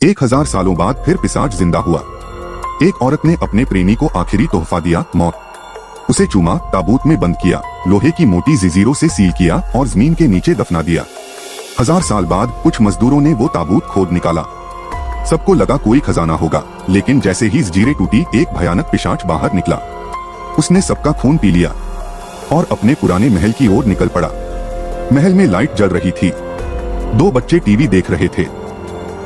1000 सालों बाद फिर पिशाच जिंदा हुआ। एक औरत ने अपने प्रेमी को आखिरी तोहफा दिया, मौत। उसे चूमा, ताबूत में बंद किया, लोहे की मोटी जंजीरों से सील किया और जमीन के नीचे दफना दिया। 1000 साल बाद कुछ मजदूरों ने वो ताबूत खोद निकाला। सबको लगा कोई खजाना होगा, लेकिन जैसे ही जंजीरें टूटी एक भयानक पिशाच बाहर निकला। उसने सबका खून पी लिया और अपने पुराने महल की ओर निकल पड़ा। महल में लाइट जल रही थी। 2 बच्चे टीवी देख रहे थे।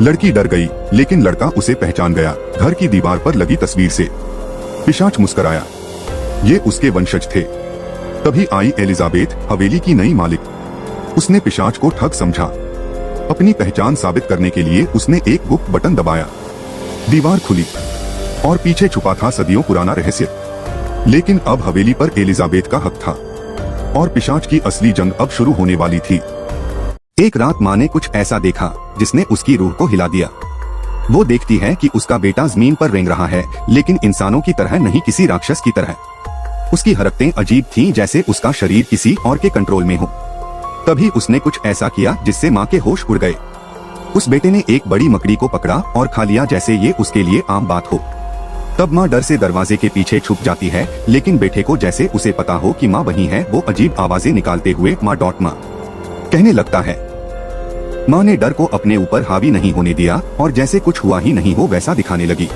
लड़की डर गई, लेकिन लड़का उसे पहचान गया, घर की दीवार पर लगी तस्वीर से। पिशाच मुस्कुराया। ये उसके वंशज थे। तभी आई एलिजाबेथ, हवेली की नई मालिक। उसने पिशाच को ठग समझा। अपनी पहचान साबित करने के लिए उसने एक गुप्त बटन दबाया। दीवार खुली और पीछे छुपा था सदियों पुराना रहस्य। लेकिन अब हवेली पर एलिजाबेथ का हक था और पिशाच की असली जंग अब शुरू होने वाली थी। एक रात माँ ने कुछ ऐसा देखा जिसने उसकी रूह को हिला दिया। वो देखती है कि उसका बेटा जमीन पर रेंग रहा है, लेकिन इंसानों की तरह नहीं, किसी राक्षस की तरह। उसकी हरकतें अजीब थीं, जैसे उसका शरीर किसी और के कंट्रोल में हो। तभी उसने कुछ ऐसा किया जिससे माँ के होश उड़ गए। उस बेटे ने एक बड़ी मकड़ी को पकड़ा और खा लिया जैसे ये उसके लिए आम बात हो। तब माँ डर से दरवाजे के पीछे छुप जाती है, लेकिन बेटे को जैसे उसे पता हो कि माँ वहीं है, वो अजीब आवाजें निकालते हुए माँ कहने लगता है। माँ ने डर को अपने ऊपर हावी नहीं होने दिया और जैसे कुछ हुआ ही नहीं हो वैसा दिखाने लगी।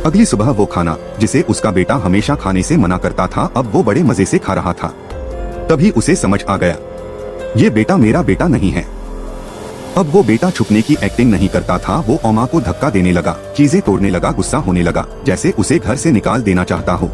अगली सुबह वो खाना जिसे उसका बेटा हमेशा खाने से मना करता था, अब वो बड़े मजे से खा रहा था। तभी उसे समझ आ गया, ये बेटा मेरा बेटा नहीं है। अब वो बेटा छुपने की एक्टिंग नहीं करता था, वो ओमा को धक्का देने लगा, चीजें तोड़ने लगा, गुस्सा होने लगा, जैसे उसे घर से निकाल देना चाहता हो।